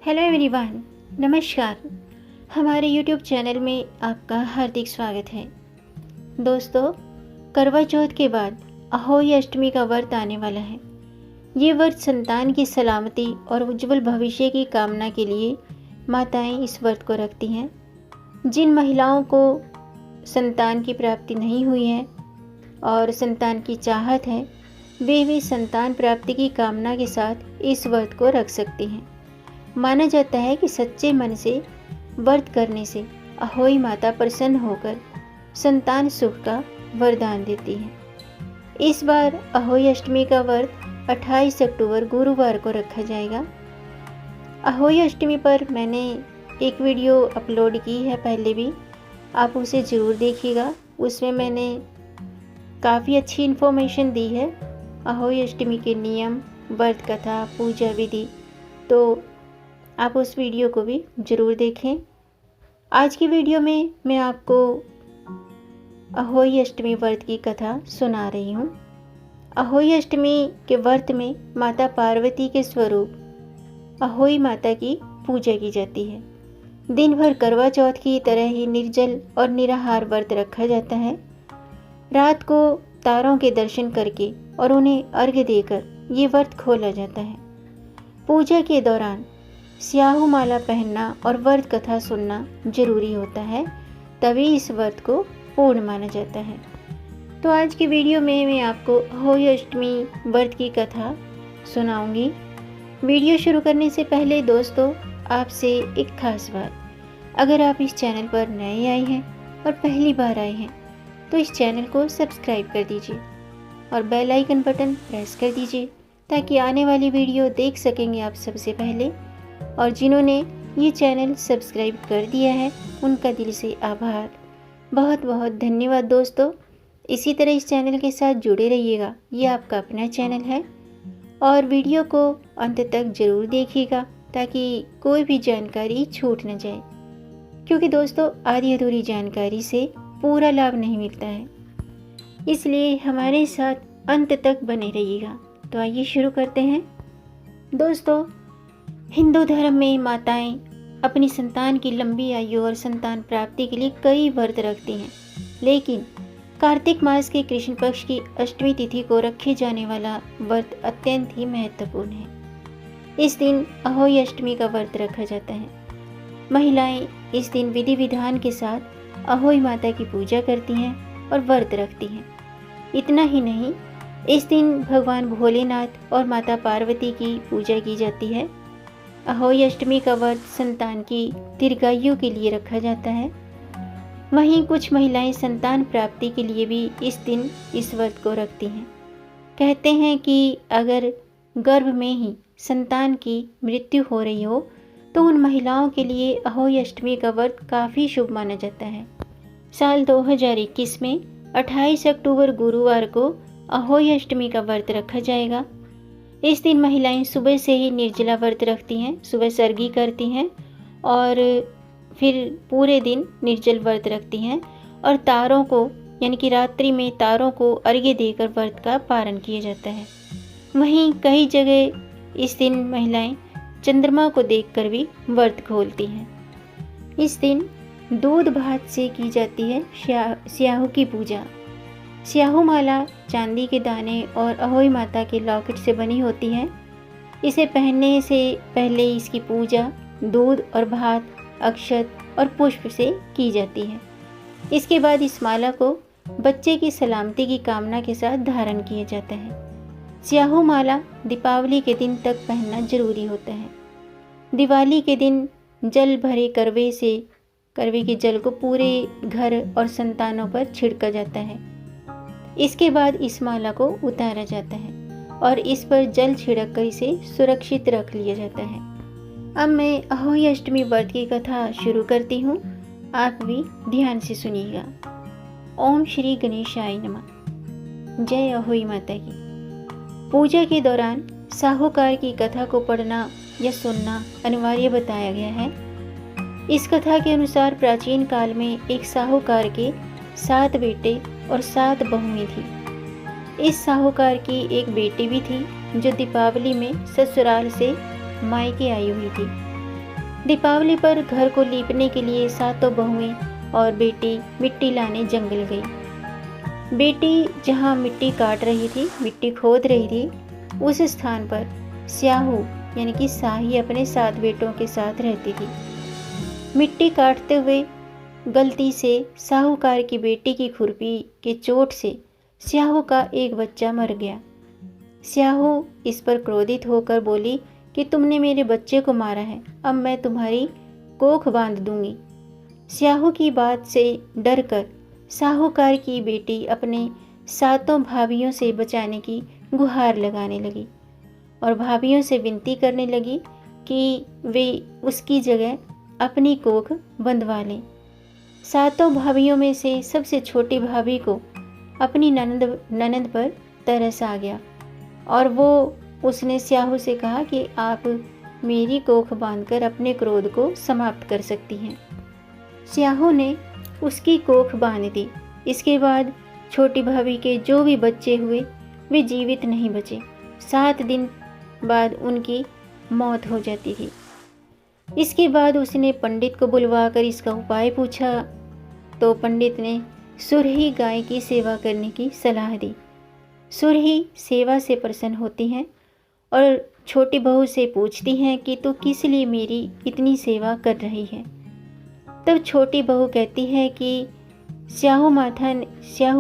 Hello everyone, नमस्कार। हमारे YouTube channel में आपका हार्दिक स्वागत है। दोस्तों, करवा चौथ के बाद अहोई अष्टमी का व्रत आने वाला है। ये व्रत संतान की सलामती और उज्जवल भविष्य की कामना के लिए माताएं इस व्रत को रखती हैं। जिन महिलाओं को संतान की प्राप्ति नहीं हुई है और संतान की चाहत है, वे संतान प्राप्ति की कामना के साथ इस व्रत को रख सकती हैं। माना जाता है कि सच्चे मन से व्रत करने से अहोई माता प्रसन्न होकर संतान सुख का वरदान देती है। इस बार अहोई अष्टमी का व्रत 28 अक्टूबर गुरुवार को रखा जाएगा। अहोई अष्टमी पर मैंने एक वीडियो अपलोड की है पहले भी, आप उसे ज़रूर देखिएगा। उसमें मैंने काफ़ी अच्छी इन्फॉर्मेशन दी है अहोई अष्टमी के नियम, व्रत कथा, पूजा विधि, तो आप उस वीडियो को भी ज़रूर देखें। आज की वीडियो में मैं आपको अहोई अष्टमी व्रत की कथा सुना रही हूँ। अहोई अष्टमी के व्रत में माता पार्वती के स्वरूप अहोई माता की पूजा की जाती है। दिन भर करवा चौथ की तरह ही निर्जल और निराहार व्रत रखा जाता है। रात को तारों के दर्शन करके और उन्हें अर्घ्य देकर ये व्रत खोला जाता है। पूजा के दौरान स्याहू माला पहनना और व्रत कथा सुनना जरूरी होता है, तभी इस व्रत को पूर्ण माना जाता है। तो आज की वीडियो में मैं आपको अहोई अष्टमी व्रत की कथा सुनाऊंगी। वीडियो शुरू करने से पहले दोस्तों, आपसे एक खास बात, अगर आप इस चैनल पर नए आए हैं और पहली बार आए हैं तो इस चैनल को सब्सक्राइब कर दीजिए और बेल आइकन बटन प्रेस कर दीजिए ताकि आने वाली वीडियो देख सकेंगे आप सबसे पहले। और जिन्होंने ये चैनल सब्सक्राइब कर दिया है उनका दिल से आभार, बहुत बहुत धन्यवाद दोस्तों। इसी तरह इस चैनल के साथ जुड़े रहिएगा, ये आपका अपना चैनल है। और वीडियो को अंत तक ज़रूर देखिएगा ताकि कोई भी जानकारी छूट न जाए, क्योंकि दोस्तों आधी अधूरी जानकारी से पूरा लाभ नहीं मिलता है, इसलिए हमारे साथ अंत तक बने रहिएगा। तो आइए शुरू करते हैं। दोस्तों, हिंदू धर्म में माताएं अपनी संतान की लंबी आयु और संतान प्राप्ति के लिए कई व्रत रखती हैं, लेकिन कार्तिक मास के कृष्ण पक्ष की अष्टमी तिथि को रखे जाने वाला व्रत अत्यंत ही महत्वपूर्ण है। इस दिन अहोई अष्टमी का व्रत रखा जाता है। महिलाएं इस दिन विधि विधान के साथ अहोई माता की पूजा करती हैं और व्रत रखती हैं। इतना ही नहीं, इस दिन भगवान भोलेनाथ और माता पार्वती की पूजा की जाती है। अहोई अष्टमी का व्रत संतान की दीर्घायु के लिए रखा जाता है। वहीं कुछ महिलाएं संतान प्राप्ति के लिए भी इस दिन इस व्रत को रखती हैं। कहते हैं कि अगर गर्भ में ही संतान की मृत्यु हो रही हो तो उन महिलाओं के लिए अहोई अष्टमी का व्रत काफ़ी शुभ माना जाता है। साल 2021 में 28 अक्टूबर गुरुवार को अहोई अष्टमी का व्रत रखा जाएगा। इस दिन महिलाएं सुबह से ही निर्जला व्रत रखती हैं, सुबह सरगी करती हैं और फिर पूरे दिन निर्जल व्रत रखती हैं और तारों को यानी कि रात्रि में तारों को अर्घ्य देकर व्रत का पारण किया जाता है। वहीं कई जगह इस दिन महिलाएं चंद्रमा को देखकर भी व्रत खोलती हैं। इस दिन दूध भात से की जाती है स्याहू की पूजा। स्याहू माला चांदी के दाने और अहोई माता के लॉकेट से बनी होती है। इसे पहनने से पहले इसकी पूजा दूध और भात, अक्षत और पुष्प से की जाती है। इसके बाद इस माला को बच्चे की सलामती की कामना के साथ धारण किया जाता है। स्याहू माला दीपावली के दिन तक पहनना जरूरी होता है। दिवाली के दिन जल भरे करवे के जल को पूरे घर और संतानों पर छिड़का जाता है। इसके बाद इस माला को उतारा जाता है और इस पर जल छिड़क कर इसे सुरक्षित रख लिया जाता है। अब मैं अहोई अष्टमी व्रत की कथा शुरू करती हूँ, आप भी ध्यान से सुनिएगा। ओम श्री गणेशाय नमः। जय अहोई माता की। पूजा के दौरान साहूकार की कथा को पढ़ना या सुनना अनिवार्य बताया गया है। इस कथा के अनुसार प्राचीन काल में एक साहूकार के 7 बेटे और 7 बहुएं थी। इस साहूकार की एक बेटी भी थी जो दीपावली में ससुराल से मायके आई हुई थी। दीपावली पर घर को लीपने के लिए सातों बहुएं और बेटी मिट्टी लाने जंगल गई। बेटी जहाँ मिट्टी काट रही थी, मिट्टी खोद रही थी, उस स्थान पर स्याहू यानी कि साही अपने 7 बेटों के साथ रहती थी। मिट्टी काटते हुए गलती से साहूकार की बेटी की खुरपी के चोट से स्याहू का एक बच्चा मर गया। स्याहू इस पर क्रोधित होकर बोली कि तुमने मेरे बच्चे को मारा है, अब मैं तुम्हारी कोख बांध दूंगी। स्याहू की बात से डरकर साहूकार की बेटी अपने 7 भाभियों से बचाने की गुहार लगाने लगी और भाभियों से विनती करने लगी कि वे उसकी जगह अपनी कोख बंधवा लें। 7 भाभियों में से सबसे छोटी भाभी को अपनी ननद पर तरस आ गया और वो उसने स्याहू से कहा कि आप मेरी कोख बांधकर अपने क्रोध को समाप्त कर सकती हैं। स्याहू ने उसकी कोख बांध दी। इसके बाद छोटी भाभी के जो भी बच्चे हुए वे जीवित नहीं बचे। 7 दिन बाद उनकी मौत हो जाती थी। इसके बाद उसने पंडित को बुलवाकर इसका उपाय पूछा तो पंडित ने सुरही गाय की सेवा करने की सलाह दी। सुरही सेवा से प्रसन्न होती हैं और छोटी बहू से पूछती हैं कि तू किस लिए मेरी इतनी सेवा कर रही है। तब छोटी बहू कहती है कि स्याहू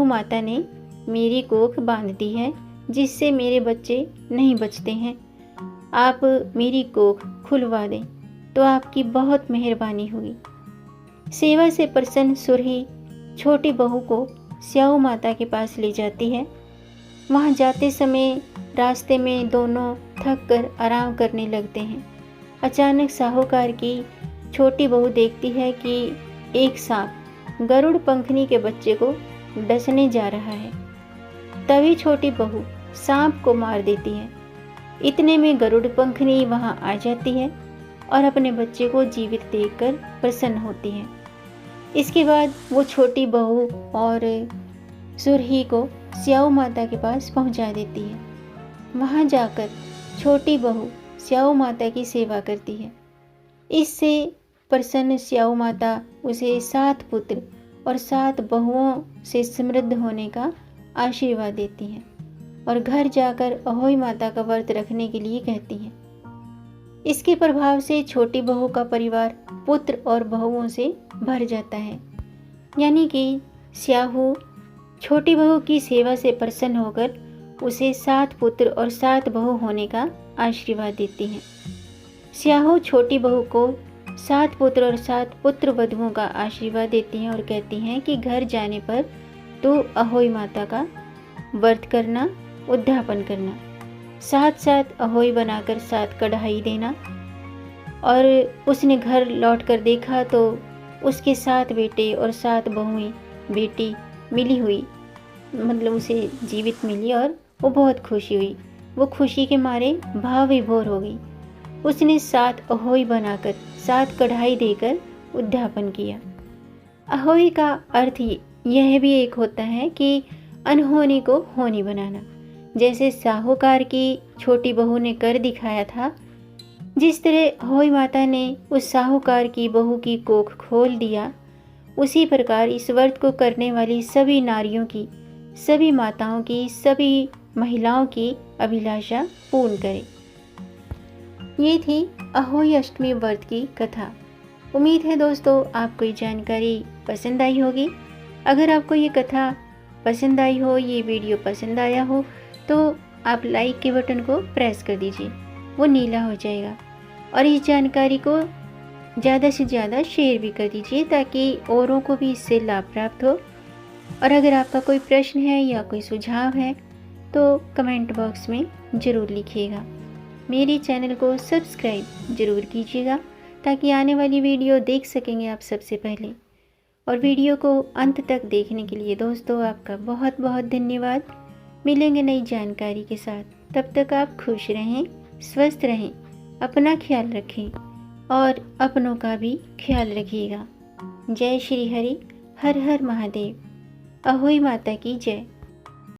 माता ने मेरी कोख बांध दी है जिससे मेरे बच्चे नहीं बचते हैं। आप मेरी कोख खुलवा दें तो आपकी बहुत मेहरबानी होगी। सेवा से प्रसन्न सुरही छोटी बहू को स्याहू माता के पास ले जाती है। वहाँ जाते समय रास्ते में दोनों थक कर आराम करने लगते हैं। अचानक साहूकार की छोटी बहू देखती है कि एक सांप गरुड़ पंखनी के बच्चे को डसने जा रहा है। तभी छोटी बहू सांप को मार देती है। इतने में गरुड़ पंखनी वहां आ जाती है और अपने बच्चे को जीवित देखकर प्रसन्न होती है। इसके बाद वो छोटी बहू और सुरही को स्याहू माता के पास पहुंचा देती है। वहां जाकर छोटी बहू स्याहू माता की सेवा करती है। इससे प्रसन्न स्याहू माता उसे 7 पुत्र और 7 बहुओं से समृद्ध होने का आशीर्वाद देती हैं और घर जाकर अहोई माता का व्रत रखने के लिए कहती हैं। इसके प्रभाव से छोटी बहू का परिवार पुत्र और बहुओं से भर जाता है। यानी कि स्याहू छोटी बहू की सेवा से प्रसन्न होकर उसे 7 पुत्र और 7 बहू होने का आशीर्वाद देती हैं। स्याहू छोटी बहू को 7 पुत्र और 7 पुत्र वधुओं का आशीर्वाद देती हैं और कहती हैं कि घर जाने पर तो अहोई माता का व्रत करना, उद्यापन करना, 7 अहोई बनाकर 7 कढ़ाई देना। और उसने घर लौटकर देखा तो उसके 7 बेटे और 7 बहुएं बेटी मिली हुई, मतलब उसे जीवित मिली और वो बहुत खुशी हुई। वो खुशी के मारे भाव विभोर हो गई। उसने 7 अहोई बनाकर 7 कढ़ाई देकर उद्यापन किया। अहोई का अर्थ यह भी एक होता है कि अनहोनी को होनी बनाना। जैसे साहूकार की छोटी बहू ने कर दिखाया था, जिस तरह अहोई माता ने उस साहूकार की बहू की कोख खोल दिया, उसी प्रकार इस व्रत को करने वाली सभी नारियों की, सभी माताओं की, सभी महिलाओं की अभिलाषा पूर्ण करे। ये थी अहोई अष्टमी व्रत की कथा। उम्मीद है दोस्तों आपको ये जानकारी पसंद आई होगी। अगर आपको ये कथा पसंद आई हो, ये वीडियो पसंद आया हो, तो आप लाइक के बटन को प्रेस कर दीजिए, वो नीला हो जाएगा। और इस जानकारी को ज़्यादा से ज़्यादा शेयर भी कर दीजिए ताकि औरों को भी इससे लाभ प्राप्त हो। और अगर आपका कोई प्रश्न है या कोई सुझाव है तो कमेंट बॉक्स में ज़रूर लिखिएगा। मेरे चैनल को सब्सक्राइब ज़रूर कीजिएगा ताकि आने वाली वीडियो देख सकेंगे आप सबसे पहले। और वीडियो को अंत तक देखने के लिए दोस्तों आपका बहुत बहुत धन्यवाद। मिलेंगे नई जानकारी के साथ, तब तक आप खुश रहें, स्वस्थ रहें, अपना ख्याल रखें और अपनों का भी ख्याल रखिएगा। जय श्री हरि, हर हर महादेव। अहोई माता की जय।